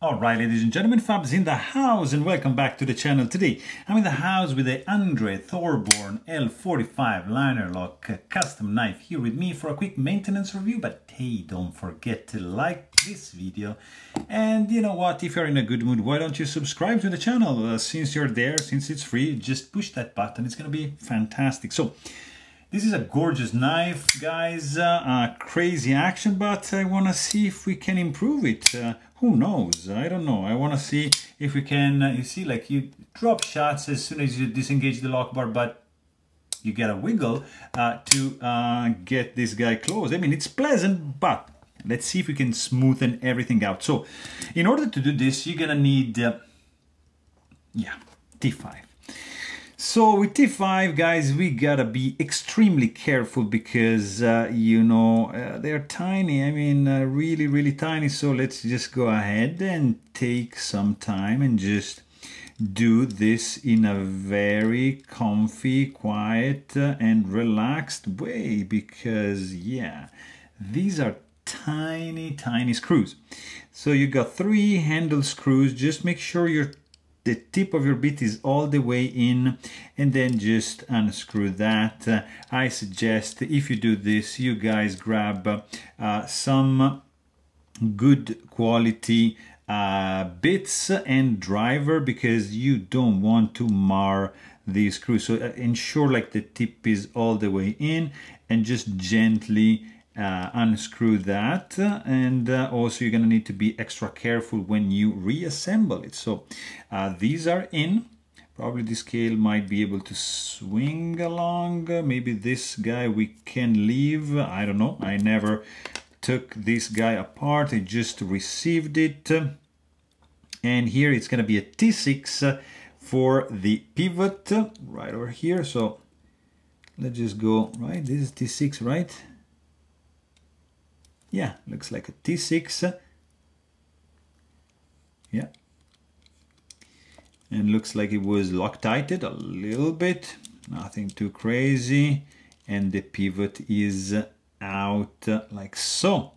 Alright, ladies and gentlemen, Fabs in the house, and welcome back to the channel. Today I'm in the house with the Thorburn L45 liner lock custom knife here with me for a quick maintenance review. But hey, don't forget to like this video, and you know what, if you're in a good mood, why don't you subscribe to the channel? Since you're there, since it's free, just push that button. It's gonna be fantastic. So this is a gorgeous knife, guys, crazy action, but I want to see if we can improve it. Who knows? I don't know. I want to see if we can, you see, like you drop shots as soon as you disengage the lock bar, but you get a wiggle to get this guy closed. I mean, it's pleasant, but let's see if we can smoothen everything out. So in order to do this, you're going to need, T5. So with T5, guys, we gotta be extremely careful because, you know, they're tiny. I mean, really tiny. So let's just go ahead and take some time and just do this in a very comfy, quiet, and relaxed way because, yeah, these are tiny screws. So you got 3 handle screws. Just make sure the tip of your bit is all the way in, and then just unscrew that. I suggest if you do this, you guys grab some good quality bits and driver because you don't want to mar these screws. So ensure like the tip is all the way in and just gently unscrew that, and also you're gonna need to be extra careful when you reassemble it. So these are in. Probably the scale might be able to swing along. Maybe this guy we can leave. I don't know. I never took this guy apart. I just received it. And here it's gonna be a T6 for the pivot right over here. So let's just go, right? This is T6, right? Yeah, looks like a T6. Yeah. And looks like it was Loctited a little bit. Nothing too crazy. And the pivot is out like so.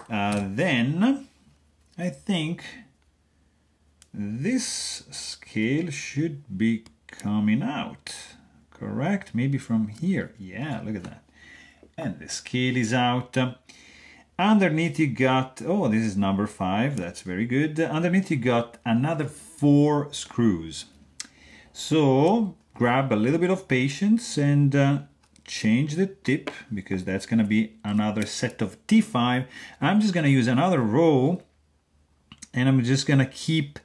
Then I think this scale should be coming out. Correct? Maybe from here. Yeah, look at that. And the scale is out. Underneath you got, oh, this is number 5, that's very good. Underneath you got another 4 screws. So grab a little bit of patience and change the tip because that's gonna be another set of T5. I'm just gonna use another row and I'm just gonna keep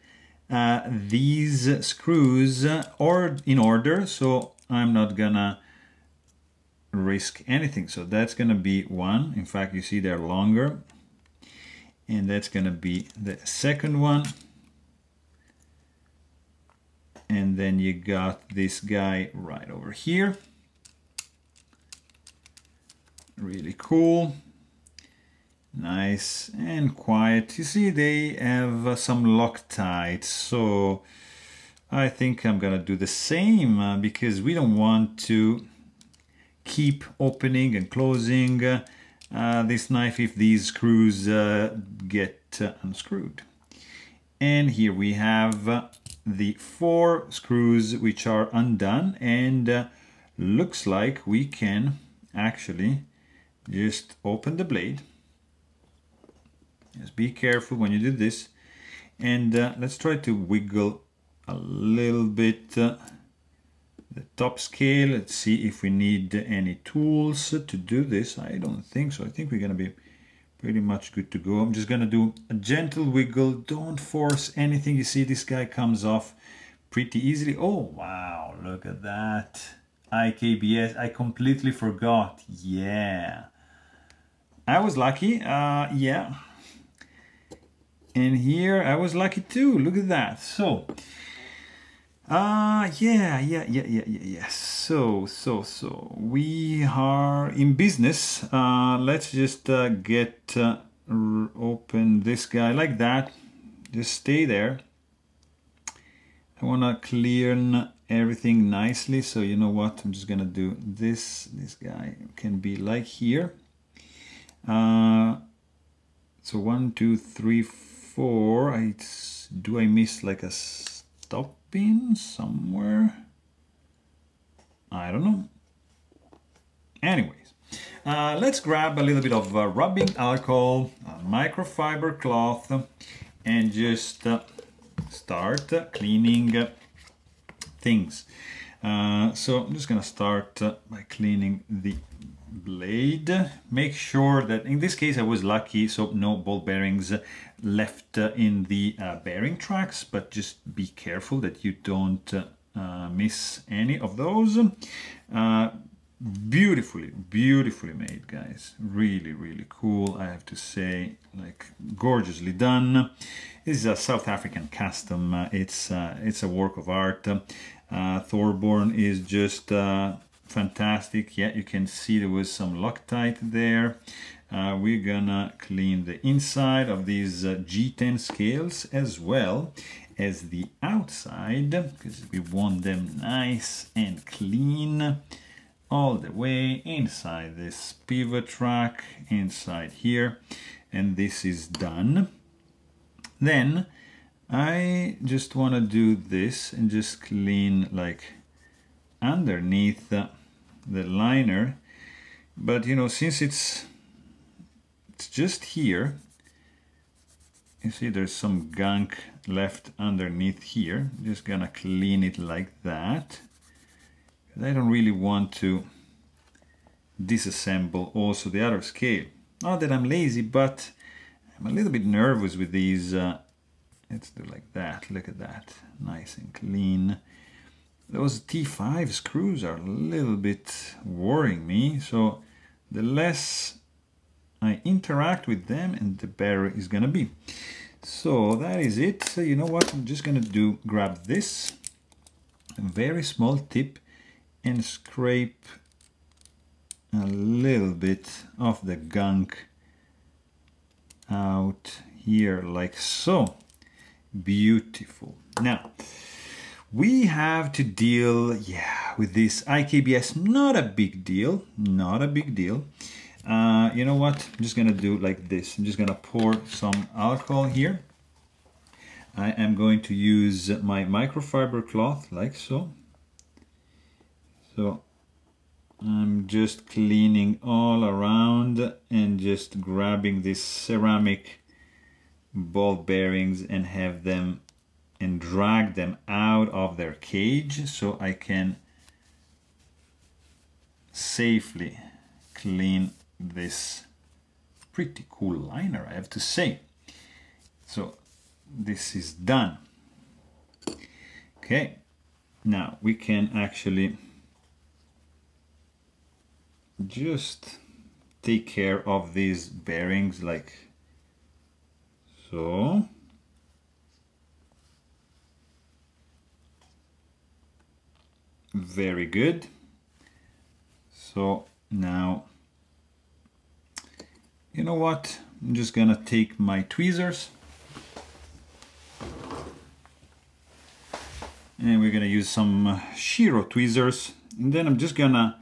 these screws in order, so I'm not gonna risk anything. So that's gonna be 1. In fact, you see they're longer, and that's gonna be the second one. And then you got this guy right over here. Really cool, nice and quiet. You see they have some Loctite, so I think I'm gonna do the same because we don't want to keep opening and closing this knife if these screws get unscrewed. And here we have the 4 screws which are undone, and looks like we can actually just open the blade. Just be careful when you do this, and let's try to wiggle a little bit the top scale. Let's see if we need any tools to do this. I don't think so. I think we're gonna be pretty much good to go. I'm just gonna do a gentle wiggle. Don't force anything. You see this guy comes off pretty easily. Oh wow, look at that. IKBS, I completely forgot. Yeah, I was lucky. Yeah, and here I was lucky too. Look at that. So yeah. So we are in business. Let's just get open this guy like that. Just stay there. I want to clear everything nicely. So you know what? I'm just gonna do this. This guy can be like here. So 1, 2, 3, before, do I miss like a stop pin somewhere? I don't know. Anyways, let's grab a little bit of rubbing alcohol, a microfiber cloth, and just start cleaning things. So I'm just gonna start by cleaning the blade. Make sure that, in this case I was lucky, so no ball bearings left in the bearing tracks, but just be careful that you don't miss any of those. Beautifully made, guys. Really cool, I have to say. Like, gorgeously done. This is a South African custom. It's a work of art. Thorburn is just fantastic. Yeah, you can see there was some Loctite there. We're gonna clean the inside of these G10 scales as well as the outside, because we want them nice and clean all the way inside this pivot track, inside here, and this is done. Then I just want to do this and just clean like underneath the liner, but you know, since it's just here, you see there's some gunk left underneath here. I'm just gonna clean it like that. I don't really want to disassemble also the other scale. Not that I'm lazy, but I'm a little bit nervous with these. Let's do like that. Look at that, nice and clean. Those T5 screws are a little bit worrying me, so the less I interact with them, and the better it's gonna be. So that is it. So you know what, I'm just gonna grab this very small tip and scrape a little bit of the gunk out here, like so. Beautiful. Now we have to deal, with this IKBS. Not a big deal, not a big deal. You know what, I'm just gonna do like this. I'm just gonna pour some alcohol here. I am going to use my microfiber cloth like so. So I'm just cleaning all around and just grabbing these ceramic ball bearings and have them and drag them out of their cage so I can safely clean this pretty cool liner, I have to say. So this is done. Okay, now we can actually just take care of these bearings like so. Very good. So now, you know what, I'm just gonna take my tweezers and we're gonna use some Shiro tweezers, and then I'm just gonna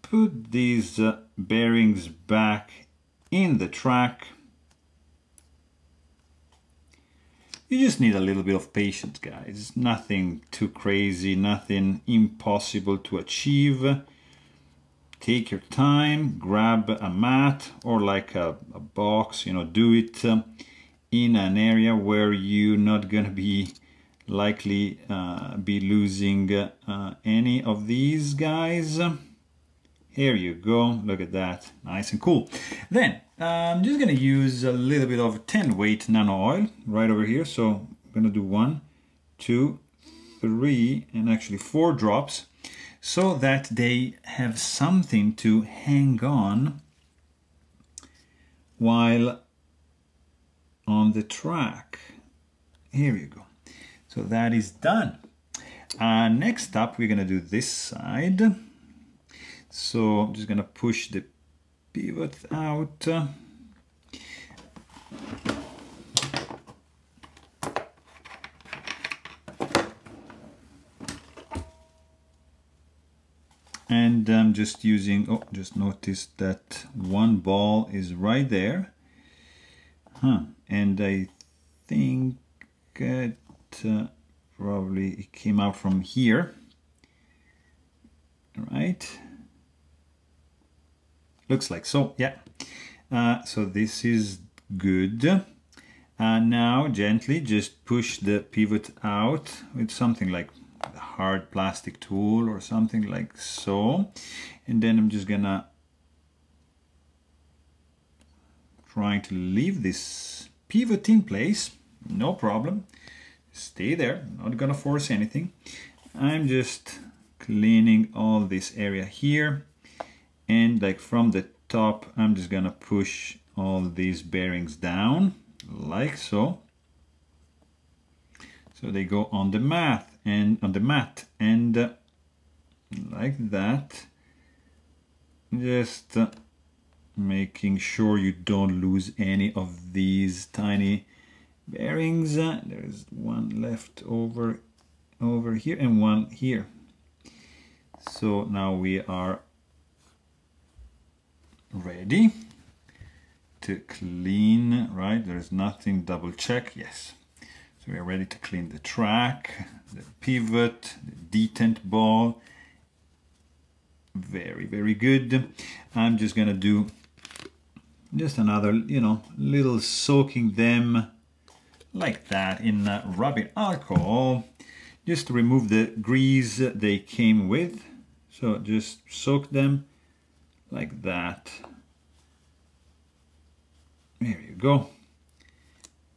put these bearings back in the track. You just need a little bit of patience, guys. Nothing too crazy, nothing impossible to achieve. Take your time, grab a mat or like a box, you know, do it in an area where you're not gonna be likely be losing any of these guys. Here you go, look at that, nice and cool. Then I'm just gonna use a little bit of 10 weight nano oil right over here. So I'm gonna do 1, 2, 3, and actually 4 drops, so that they have something to hang on while on the track. Here you go. So that is done. Next up, we're gonna do this side. So I'm just gonna push the pivot out. And I'm just using, oh, just noticed that one ball is right there. and I think it probably it came out from here, right? Looks like so, yeah. So this is good. Now gently just push the pivot out with something like a hard plastic tool or something like so. And then I'm just gonna trying to leave this pivot in place, no problem. Stay there, not gonna force anything. I'm just cleaning all this area here, and like from the top I'm just gonna push all these bearings down like so. So they go on the mat and like that. Just making sure you don't lose any of these tiny bearings. There's one left over here and one here. So now we are ready to clean, right? There's nothing, double check, yes. So we are ready to clean the track, the pivot, the detent ball. Very, very good. I'm just gonna do just another, little soaking them like that in rubbing alcohol, just to remove the grease they came with. So just soak them like that. There you go.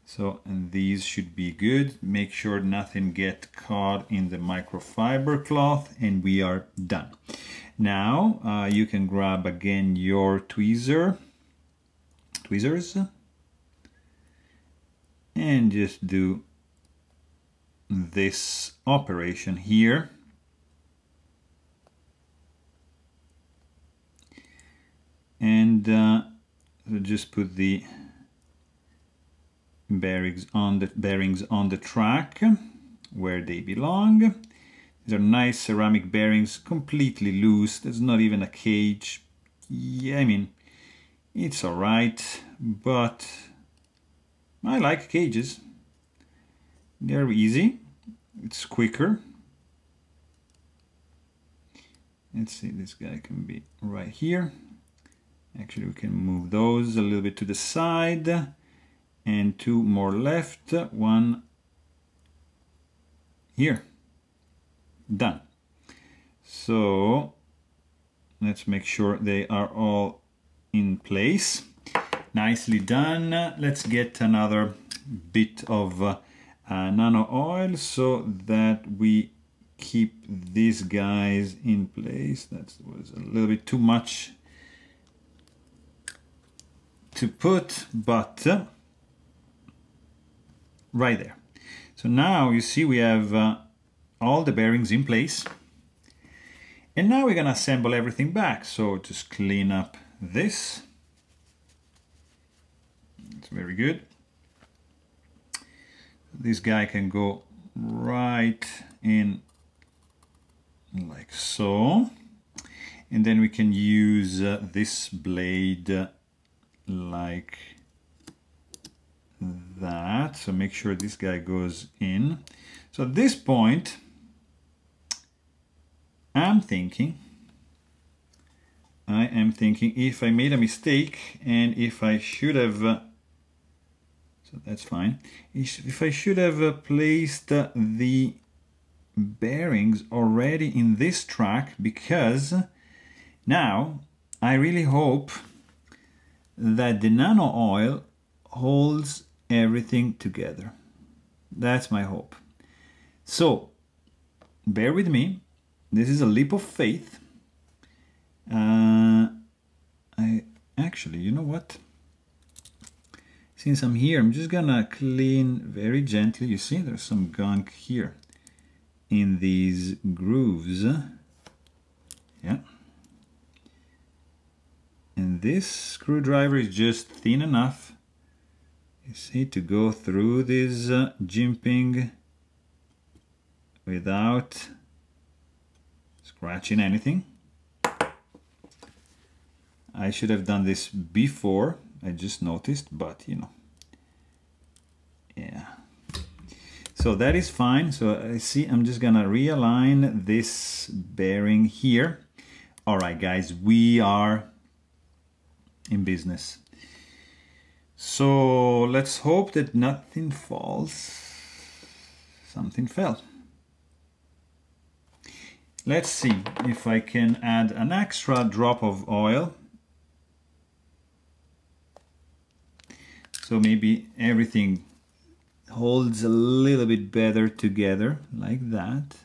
So, and these should be good. Make sure nothing get caught in the microfiber cloth, and we are done. Now you can grab again your tweezers and just do this operation here. And so just put the bearings on the track where they belong. These are nice ceramic bearings, completely loose. There's not even a cage. Yeah, I mean, it's all right, but I like cages. They're easy. It's quicker. Let's see, this guy can be right here. Actually, we can move those a little bit to the side, and two more left, one here. Done. So let's make sure they are all in place. Nicely done. Let's get another bit of nano oil so that we keep these guys in place. That was a little bit too much to put, but right there. So now you see we have all the bearings in place, and now we're gonna assemble everything back. So just clean up this. It's very good. This guy can go right in like so, and then we can use this blade like that. So make sure this guy goes in. So at this point I am thinking if I made a mistake, and if I should have so that's fine, if I should have placed the bearings already in this track, because now I really hope that the nano oil holds everything together. That's my hope. So bear with me. This is a leap of faith. I actually, you know what? Since I'm here, I'm just gonna clean very gently. You see, there's some gunk here in these grooves. Yeah. And this screwdriver is just thin enough, you see, to go through this jimping without scratching anything. I should have done this before, I just noticed, but you know, So that is fine. So I see I'm just gonna realign this bearing here. All right, guys, we are in business. So let's hope that nothing falls. Something fell. Let's see if I can add an extra drop of oil. So maybe everything holds a little bit better together, like that.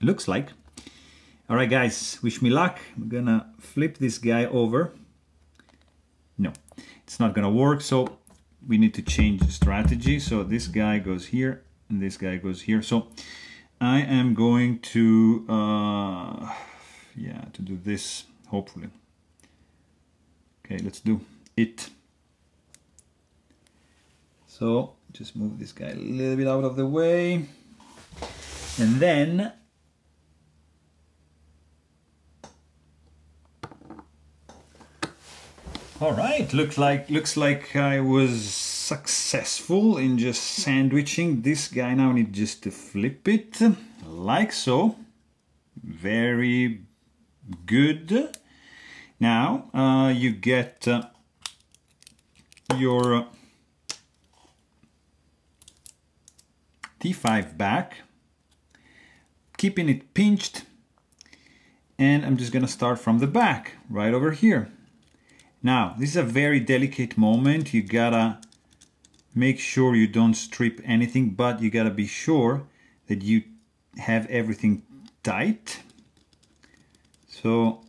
Looks like. All right, guys, wish me luck. I'm gonna flip this guy over. No, it's not gonna work, so we need to change the strategy. So this guy goes here, and this guy goes here. So I am going to, yeah, to do this, hopefully. Okay, let's do it. So just move this guy a little bit out of the way, and then all right, looks like I was successful in just sandwiching this guy. Now I need just to flip it like so. Very good. Now you get your T5 back, keeping it pinched, and I'm just gonna start from the back, right over here. Now, this is a very delicate moment. You gotta make sure you don't strip anything, but you gotta be sure that you have everything tight. So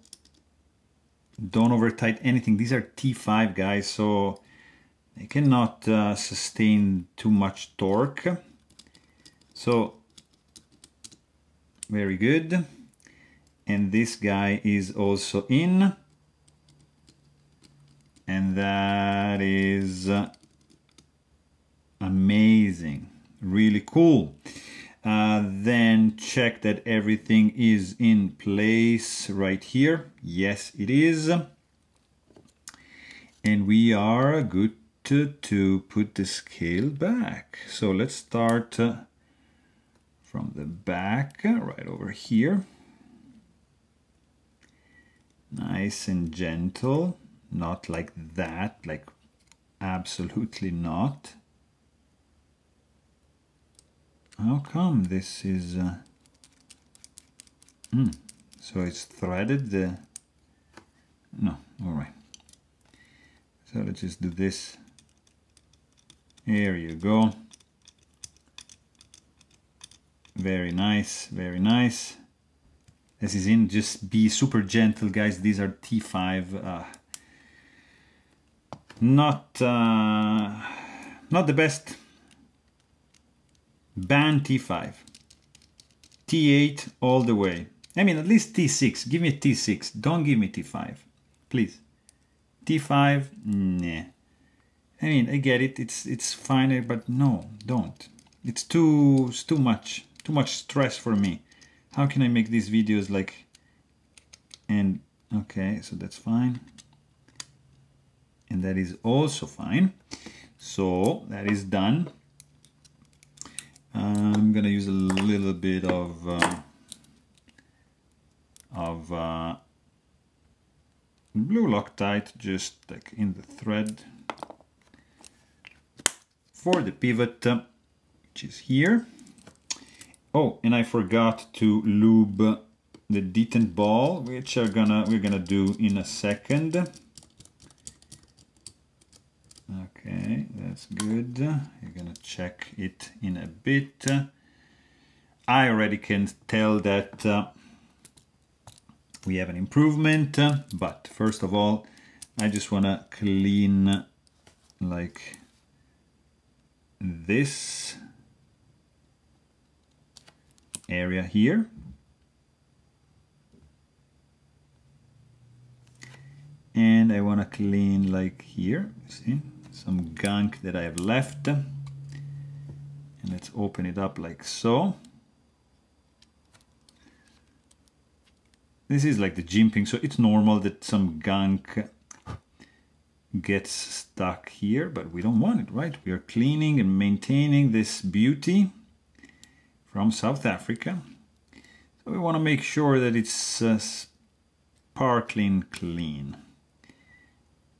don't over tight anything. These are T5 guys, so they cannot sustain too much torque. So very good. And this guy is also in. And that is amazing, really cool. Then check that everything is in place right here. Yes, it is. And we are good to put the scale back. So let's start from the back, right over here. Nice and gentle. Not like that, like absolutely not. How come this is... So it's threaded the... No, all right. So let's just do this. Here you go. Very nice, very nice. This is in, just be super gentle, guys. These are T5. Not the best. Ban T5. T8 all the way. I mean, at least T6. Give me a T6. Don't give me T5. Please. T5, nah. I mean, I get it. It's fine, but no, don't. It's too much. Too much stress for me. How can I make these videos like... And, okay, so that's fine. And that is also fine. So that is done. I'm gonna use a little bit of blue Loctite, just like in the thread for the pivot, which is here. Oh, and I forgot to lube the detent ball, which we're gonna do in a second. Okay, that's good. You're gonna check it in a bit. I already can tell that we have an improvement, but first of all, I just wanna clean like this area here. And I wanna clean like here, see? Some gunk that I have left, and let's open it up like so. This is like the jimping, so it's normal that some gunk gets stuck here, but we don't want it, right? We are cleaning and maintaining this beauty from South Africa. So we want to make sure that it's sparkling clean.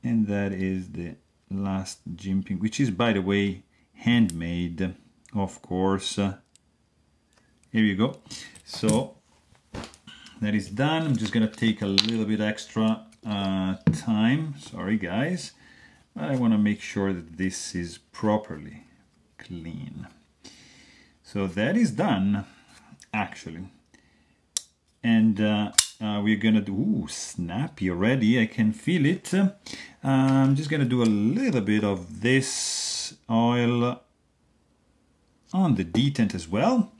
And that is the last jimping, which is, by the way, handmade, of course. Here you go. So that is done. I'm just gonna take a little bit extra time. Sorry, guys. But I want to make sure that this is properly clean. So that is done, actually. And we're gonna do, ooh, snappy already, I can feel it. I'm just gonna do a little bit of this oil on the detent as well,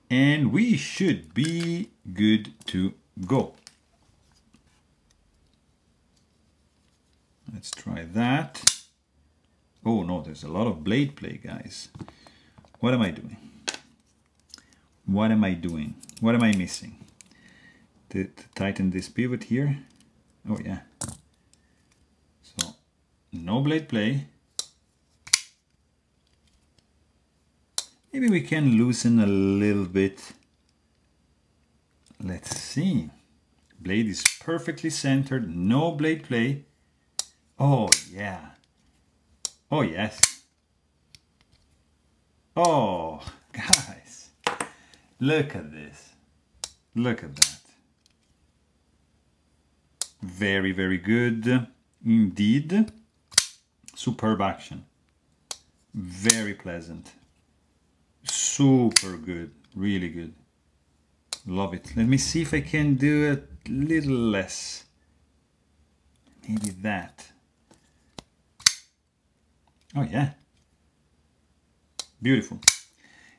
and we should be good to go. Let's try that. Oh no, there's a lot of blade play, guys. What am I doing? What am I doing? What am I missing? To tighten this pivot here. Oh yeah. So no blade play. Maybe we can loosen a little bit. Let's see. Blade is perfectly centered, no blade play. Oh yeah. Oh yes. Oh guys, look at this. Look at that. Very, very good indeed. Superb action. Very pleasant. Super good. Really good. Love it. Let me see if I can do a little less. Maybe that. Oh yeah. Beautiful.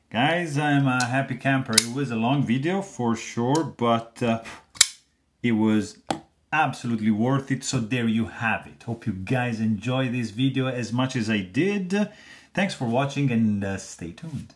Guys, I'm a happy camper. It was a long video for sure, but it was absolutely worth it. So there you have it. Hope you guys enjoy this video as much as I did. Thanks for watching and stay tuned.